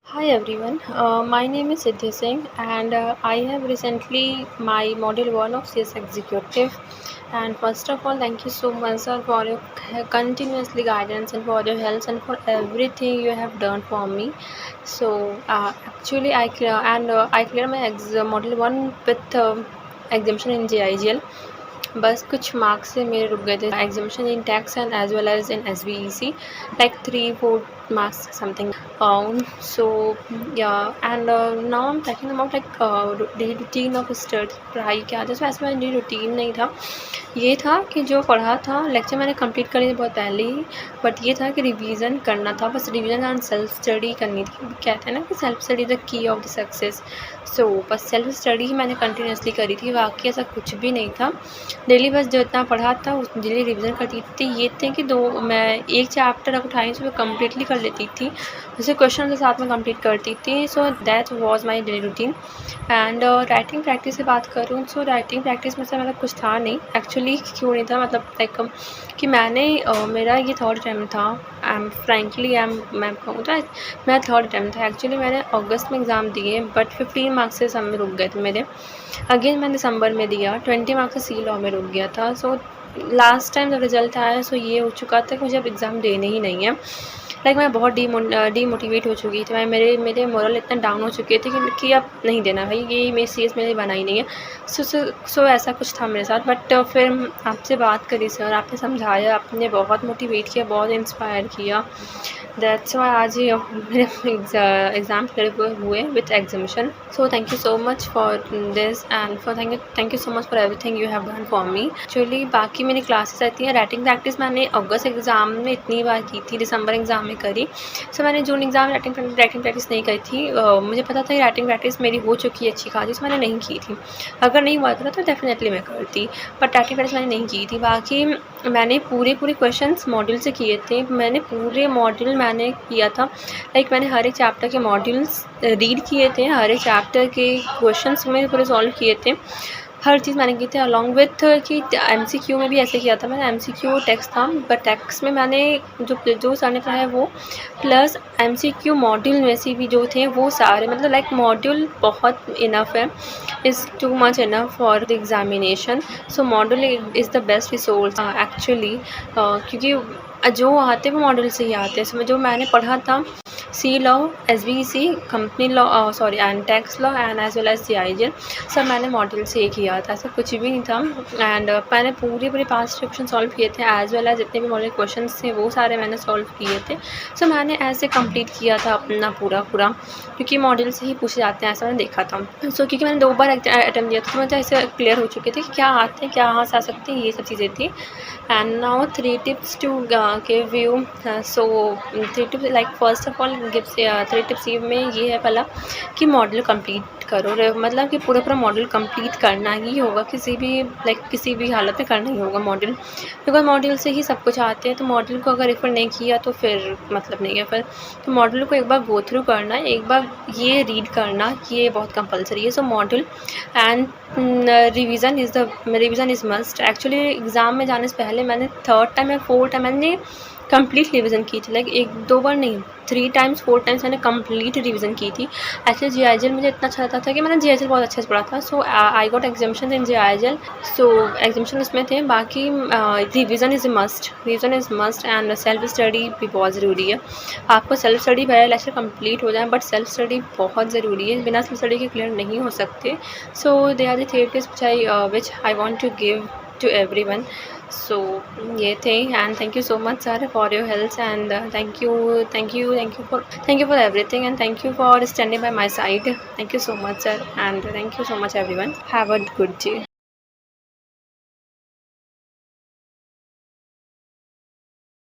Hi everyone, my name is Siddhi Singh and I have recently my Module 1 of CS Executive. And first of all, thank you so much sir for your continuously guidance and for your help and for everything you have done for me. So actually I clear my Module 1 with exemption in JIGL. बस कुछ marks से मेरे रुक गए थे examination in tax and as well as in SBEC like 3-4 marks something. So yeah, and now I'm talking about like daily routine of study. पढ़ाई क्या था, तो ऐसा मेरा डेली रूटीन नहीं था. ये था कि जो पढ़ा था लेक्चर मैंने कंप्लीट कर लिया बहुत पहले ही, बट ये था कि रिवीजन करना था, बस रिवीजन एंड सेल्फ स्टडी करनी थी. कहते हैं ना कि self study the key of the success. So बस सेल्फ स्टडी ही मैंने कंटिन्यूसली करी थी, बाकी ऐसा कुछ भी नहीं था. डेली बस जो इतना पढ़ा था उस डेली रिवीजन करती थी. ये थे कि मैं एक चैप्टर अगर उठाई तो मैं कम्प्लीटली कर लेती थी, उसे क्वेश्चन के साथ में कंप्लीट करती थी. So that was my daily routine. And writing practice से बात करूँ, सो राइटिंग प्रैक्टिस में से मतलब कुछ था नहीं एक्चुअली. क्यों नहीं था, मतलब लाइक कि मैंने मेरा ये थर्ड अटैम्प्ट था. मैं कहूँ तो मेरा थर्ड अटैम्प्ट था एक्चुअली. मैंने अगस्त में एग्ज़ाम दिए बट 15 मार्क्स से सब में रुक गए थे मेरे. अगेन मैंने दिसंबर में दिया, 20 मार्क्स से सी लॉ में रुक गया था. सो लास्ट टाइम जब रिज़ल्ट आया सो ये हो चुका था कि मुझे अब एग्ज़ाम देने ही नहीं है. लाइक मैं बहुत डीमोटिवेट हो चुकी थी. मैं मेरे मोरल इतना डाउन हो चुके थे कि अब नहीं देना भाई, ये मेरी सीरीज़ मेरे बना ही नहीं है. सो ऐसा कुछ था मेरे साथ. बट फिर आपसे बात करी सर, आपने समझाया, आपने बहुत मोटिवेट किया, बहुत इंस्पायर किया. दैट्स वाई आज ही मेरे एग्ज़ाम क्लियर हुए with examination. So thank you so much for this and for thank you so much for everything you have done for me. Actually बाकी मेरी क्लासेस रहती हैं. राइटिंग प्रैक्टिस मैंने अगस्त एग्ज़ाम में इतनी बार की थी, दिसंबर एग्ज़ाम में करी. सो मैंने जून एग्ज़ाम में राइटिंग प्रैक्टिस नहीं करी थी. मुझे पता था कि राइटिंग प्रैक्टिस मेरी हो चुकी है अच्छी खासी, सो मैंने नहीं की थी. अगर नहीं हुआ था तो डेफिनेटली मैं करती, बट राइटिंग प्रैक्टिस मैंने नहीं की थी. बाकी मैंने पूरे क्वेश्चंस मॉड्यूल से किए थे. मैंने पूरे मॉड्यूल मैंने किया था. लाइक मैंने हर एक चैप्टर के मॉड्यूल्स रीड किए थे, हर एक चैप्टर के क्वेश्चंस मैंने पूरे सॉल्व किए थे. हर चीज़ मैंने की थी अलॉन्ग विथ कि MCQ में भी ऐसे किया था मैंने. MCQ टेक्स्ट था, बट टेक्स्ट में मैंने जो सर ने पढ़ाया वो प्लस MCQ मॉड्यूल में से भी जो थे वो सारे, मतलब लाइक मॉड्यूल बहुत इनफ है, is too much enough for the examination. So module is the best resource actually, क्योंकि जो आते हैं वो मॉड्यूल से ही आते हैं. सो जो मैंने पढ़ा था C law, SBEC, company law, and tax law and as well as JIGL, सब मैंने मॉड्यूल से ही किया था. ऐसा कुछ भी नहीं था. एंड मैंने पूरे 5 क्वेश्चन सॉल्व किए थे, एज वेल एज जितने भी मॉड्यूल क्वेश्चन थे वो सारे मैंने सॉल्व किए थे. सो मैंने ऐसे कंप्लीट किया था अपना पूरा क्योंकि मॉड्यूल से ही पूछे जाते हैं, ऐसा मैंने देखा था. सो क्योंकि मैंने 2 बार अटैम्प्ट दिया था तो मुझे ऐसे क्लियर हो चुके थे कि क्या आते हैं, क्या कहाँ से आ सकते हैं, ये सब चीज़ें थी. And now 3 tips to give you. So 3 tips, like first of all gives 3 tips में ये है पहला कि मॉड्यूल कंप्लीट करो. मतलब कि पूरा मॉड्यूल कंप्लीट करना ही होगा, किसी भी हालत में करना ही होगा मॉड्यूल, बिकॉज मॉड्यूल से ही सब कुछ आते हैं. तो मॉड्यूल को अगर रेफर नहीं किया तो फिर मतलब नहीं है फिर. तो मॉड्यूल को एक बार गो थ्रू करना, एक बार ये रीड करना, ये बहुत कंपलसरी है. So module and revision is must. Actually exam में जाने से पहले मैंने 3rd टाइम या 4th टाइम मैंने कंप्लीट रिवीजन की थी. लाइक 1-2 बार नहीं, 3 टाइम्स 4 टाइम्स मैंने कंप्लीट रिवीजन की थी. एक्चुअली JIGL मुझे इतना अच्छा लगता था कि मैंने JIGL बहुत अच्छे से पढ़ा था. सो आई गॉट एग्जामिशन इन JIGL. सो एग्जामिशन उसमें थे. बाकी revision is must and self study भी बहुत ज़रूरी है. आपको सेल्फ स्टडी भले लेक्चर कंप्लीट हो जाए, बट सेल्फ स्टडी बहुत ज़रूरी है. बिना सेल्फ स्टडी के क्लियर नहीं हो सकते. So they are the 3 tips which I want to give to everyone. So ये थे. And thank you so much sir for your help. And thank you for everything. And thank you for standing bye my side. Thank you so much sir. And thank you so much everyone. Have a good day.